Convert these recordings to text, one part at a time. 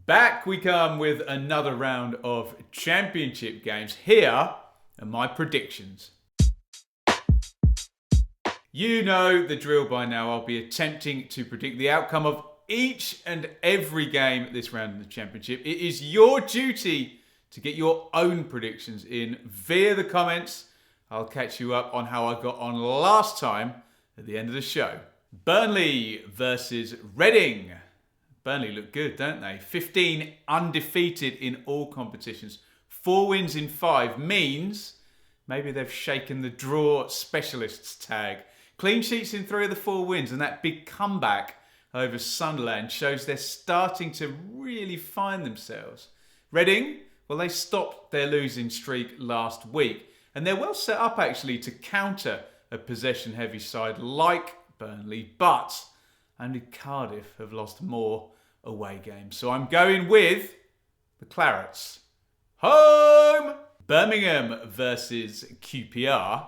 Back we come with another round of championship games. Here are my predictions. You know the drill by now. I'll be attempting to predict the outcome of each and every game this round in the championship. It is your duty to get your own predictions in via the comments. I'll catch you up on how I got on last time at the end of the show. Burnley versus Reading. Burnley look good, don't they? 15 undefeated in all competitions. 4 wins in 5 means maybe they've shaken the draw specialists tag. Clean sheets in 3 of the 4 wins, and that big comeback over Sunderland shows they're starting to really find themselves. Reading, well, they stopped their losing streak last week, and they're well set up actually to counter a possession-heavy side like Burnley, but only Cardiff have lost more away games. So I'm going with the Clarets. Home! Birmingham versus QPR.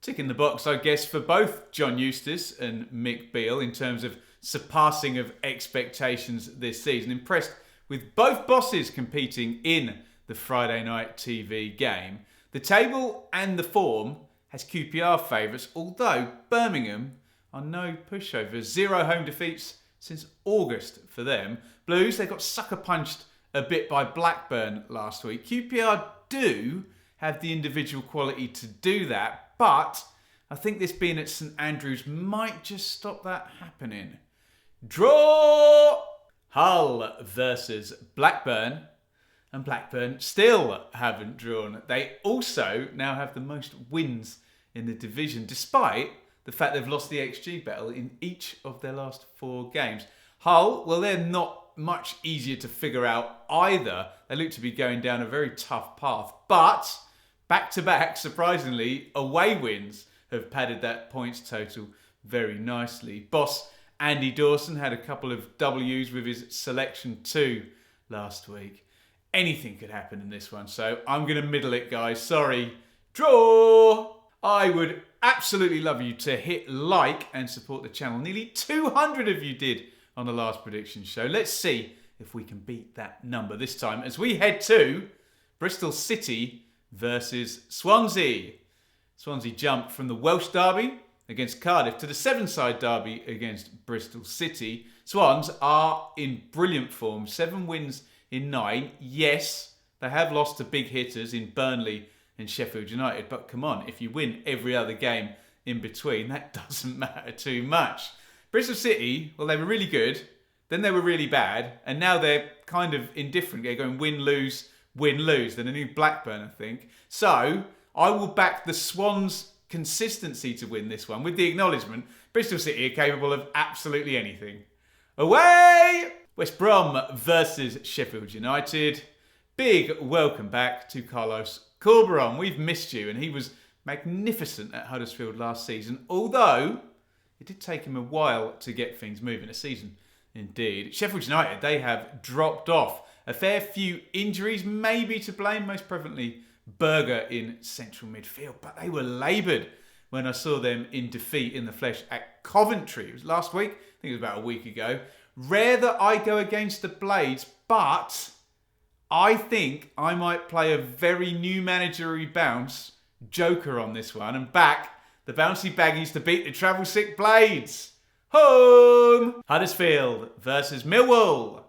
Ticking the box, I guess, for both John Eustace and Mick Beale in terms of surpassing of expectations this season. Impressed with both bosses competing in the Friday night TV game. The table and the form has QPR favourites, although Birmingham are no pushovers. 0 home defeats since August for them. Blues, they got sucker punched a bit by Blackburn last week. QPR do have the individual quality to do that, but I think this being at St Andrews might just stop that happening. Draw! Hull versus Blackburn. And Blackburn still haven't drawn. They also now have the most wins in the division, despite the fact they've lost the XG battle in each of their last 4 games. Hull, well, they're not much easier to figure out either. They look to be going down a very tough path. But back-to-back, surprisingly, away wins have padded that points total very nicely. Boss Andy Dawson had a couple of W's with his selection 2 last week. Anything could happen in this one, so I'm going to middle it, guys. Sorry. Draw! I would absolutely love you to hit like and support the channel. Nearly 200 of you did on the last prediction show. Let's see if we can beat that number this time as we head to Bristol City versus Swansea. Swansea jumped from the Welsh derby against Cardiff to the 7-side derby against Bristol City. Swans are in brilliant form. 7 wins in 9. Yes, they have lost to big hitters in Burnley and Sheffield United, but come on, if you win every other game in between, that doesn't matter too much. Bristol City, well, they were really good, then they were really bad, and now they're kind of indifferent. They're going win, lose. They're a new Blackburn, I think. So I will back the Swans' consistency to win this one with the acknowledgement Bristol City are capable of absolutely anything. Away! West Brom versus Sheffield United. Big welcome back to Carlos Corberan. We've missed you, and he was magnificent at Huddersfield last season, although it did take him a while to get things moving. A season indeed. Sheffield United, they have dropped off. A fair few injuries maybe to blame, most prevalently Berger in central midfield, but they were laboured when I saw them in defeat in the flesh at Coventry. It was last week, I think it was about a week ago. Rare that I go against the Blades, but I think I might play a very new managerial bounce joker on this one and back the bouncy baggies to beat the travel sick Blades. Home! Huddersfield versus Millwall.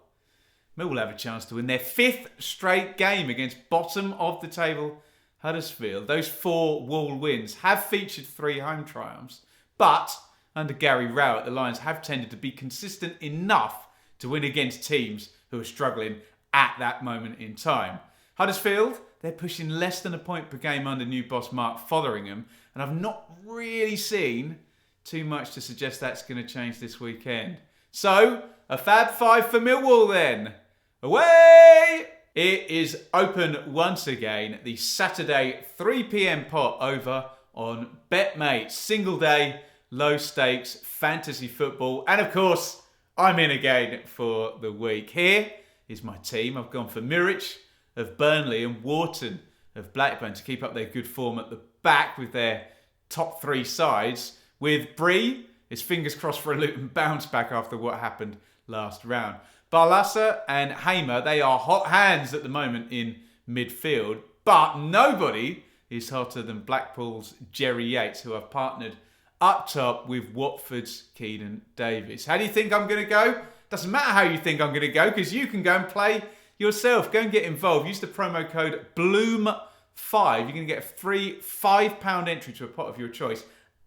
Millwall have a chance to win their 5th straight game against bottom of the table Huddersfield. Those 4 Wall wins have featured 3 home triumphs, but under Gary Rowett, the Lions have tended to be consistent enough to win against teams who are struggling at that moment in time. Huddersfield, they're pushing less than a point per game under new boss Mark Fotheringham, and I've not really seen too much to suggest that's going to change this weekend. So, a Fab 5 for Millwall then. Away! It is open once again, the Saturday 3 p.m. pot over on BetMate. Single day, low stakes, fantasy football, and of course, I'm in again for the week. Here is my team. I've gone for Norwich of Burnley and Wharton of Blackburn to keep up their good form at the back with their top 3 sides. With Bree, his fingers crossed for a Luton bounce back after what happened last round. Barlaser and Hamer, they are hot hands at the moment in midfield, but nobody is hotter than Blackpool's Jerry Yates, who have partnered up top with Watford's Keenan Davis. How do you think I'm going to go? Doesn't matter how you think I'm going to go, because you can go and play yourself. Go and get involved. Use the promo code BLOOM5. You're going to get a free £5 entry to a pot of your choice.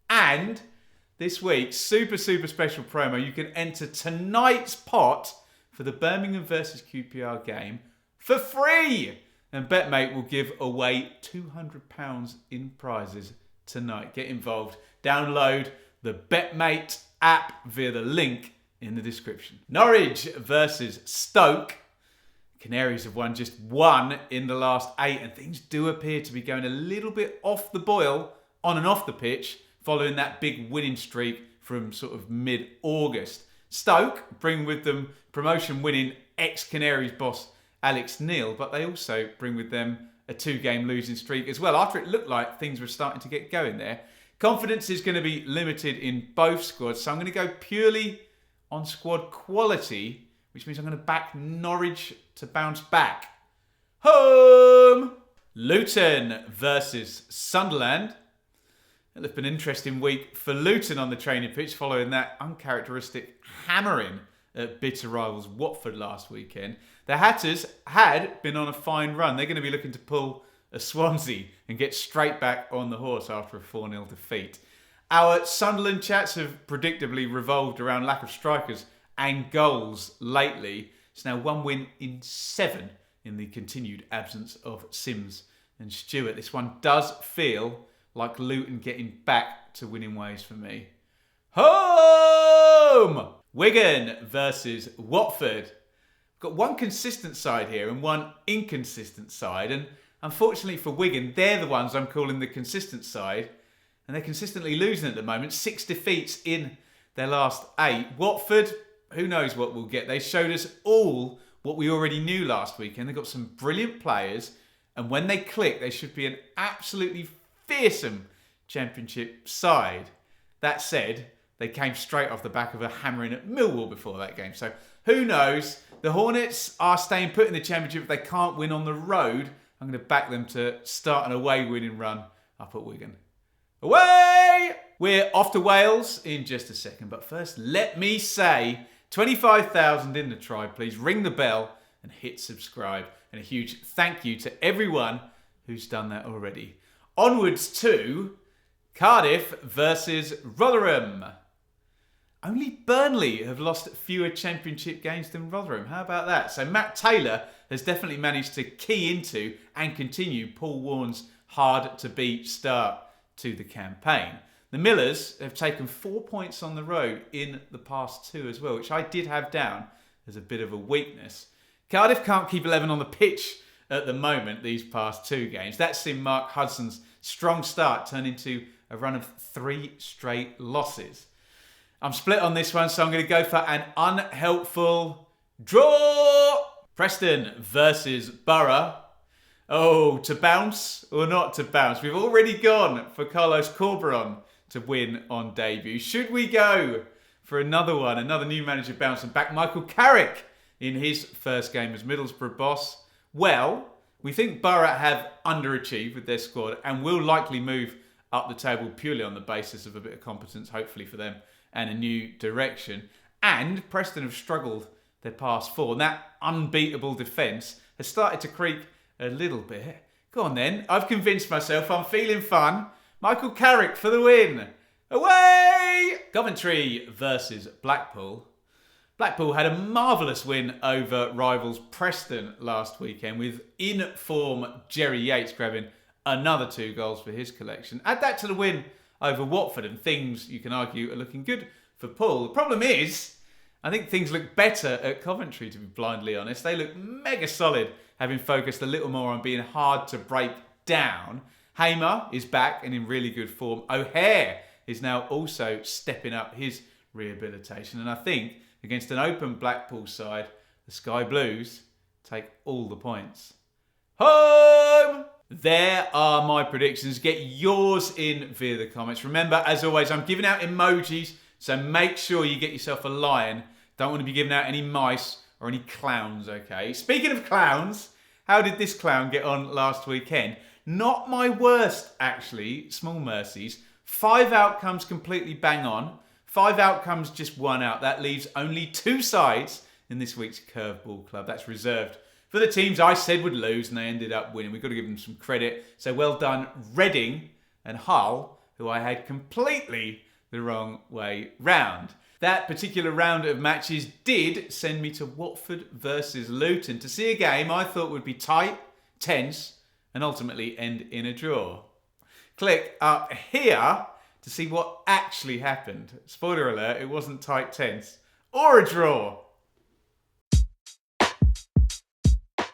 And this week, super special promo. You can enter tonight's pot for the Birmingham versus QPR game for free. And BetMate will give away £200 in prizes tonight. Get involved. Download the BetMate app via the link in the description. Norwich versus Stoke. Canaries have won just one in the last 8, and things do appear to be going a little bit off the boil on and off the pitch following that big winning streak from sort of mid-August. Stoke bring with them promotion-winning ex-Canaries boss Alex Neil, but they also bring with them a 2-game losing streak as well, after it looked like things were starting to get going there. Confidence is going to be limited in both squads, so I'm going to go purely on squad quality, which means I'm going to back Norwich to bounce back. Home! Luton versus Sunderland. It'll have been an interesting week for Luton on the training pitch following that uncharacteristic hammering at bitter rivals Watford last weekend. The Hatters had been on a fine run. They're going to be looking to pull a Swansea and get straight back on the horse after a 4-0 defeat. Our Sunderland chats have predictably revolved around lack of strikers and goals lately. It's now 1 win in 7 in the continued absence of Sims and Stewart. This one does feel like Luton getting back to winning ways for me. Home! Wigan versus Watford. Got one consistent side here and one inconsistent side, and unfortunately for Wigan, they're the ones I'm calling the consistent side, and they're consistently losing at the moment. 6 defeats in their last 8. Watford, who knows what we'll get. They showed us all what we already knew last weekend. They've got some brilliant players, and when they click, they should be an absolutely fearsome Championship side. That said, they came straight off the back of a hammering at Millwall before that game. So who knows? The Hornets are staying put in the Championship. If they can't win on the road, I'm going to back them to start an away winning run up at Wigan. Away! We're off to Wales in just a second. But first, let me say 25,000 in the tribe. Please ring the bell and hit subscribe. And a huge thank you to everyone who's done that already. Onwards to Cardiff versus Rotherham. Only Burnley have lost fewer Championship games than Rotherham. How about that? So Matt Taylor has definitely managed to key into and continue Paul Warne's hard-to-beat start to the campaign. The Millers have taken 4 points on the road in the past 2 as well, which I did have down as a bit of a weakness. Cardiff can't keep 11 on the pitch at the moment these past 2 games. That's seen Mark Hudson's strong start turn into a run of 3 straight losses. I'm split on this one, so I'm going to go for an unhelpful draw. Preston versus Borough. Oh, to bounce or not to bounce? We've already gone for Carlos Corberon to win on debut. Should we go for another one, another new manager bounce and back Michael Carrick in his first game as Middlesbrough boss? Well, we think Borough have underachieved with their squad and will likely move up the table purely on the basis of a bit of competence, hopefully for them, and a new direction. And Preston have struggled their past 4. And that unbeatable defence has started to creak a little bit. Go on then. I've convinced myself. I'm feeling fun. Michael Carrick for the win. Away! Coventry versus Blackpool. Blackpool had a marvellous win over rivals Preston last weekend, with in-form Jerry Yates grabbing another 2 goals for his collection. Add that to the win over Watford and things, you can argue, are looking good for Paul. The problem is, I think things look better at Coventry, to be blindly honest. They look mega solid, having focused a little more on being hard to break down. Hamer is back and in really good form. O'Hare is now also stepping up his rehabilitation. And I think against an open Blackpool side, the Sky Blues take all the points. Home! There are my predictions. Get yours in via the comments. Remember, as always, I'm giving out emojis, so make sure you get yourself a lion. Don't want to be giving out any mice or any clowns, okay? Speaking of clowns, how did this clown get on last weekend? Not my worst, actually. Small mercies. 5 outcomes completely bang on. 5 outcomes just 1 out. That leaves only 2 sides in this week's Curveball Club. That's reserved for the teams I said would lose, and they ended up winning. We've got to give them some credit. So well done, Reading and Hull, who I had completely the wrong way round. That particular round of matches did send me to Watford versus Luton to see a game I thought would be tight, tense, and ultimately end in a draw. Click up here to see what actually happened. Spoiler alert, it wasn't tight, tense, or a draw.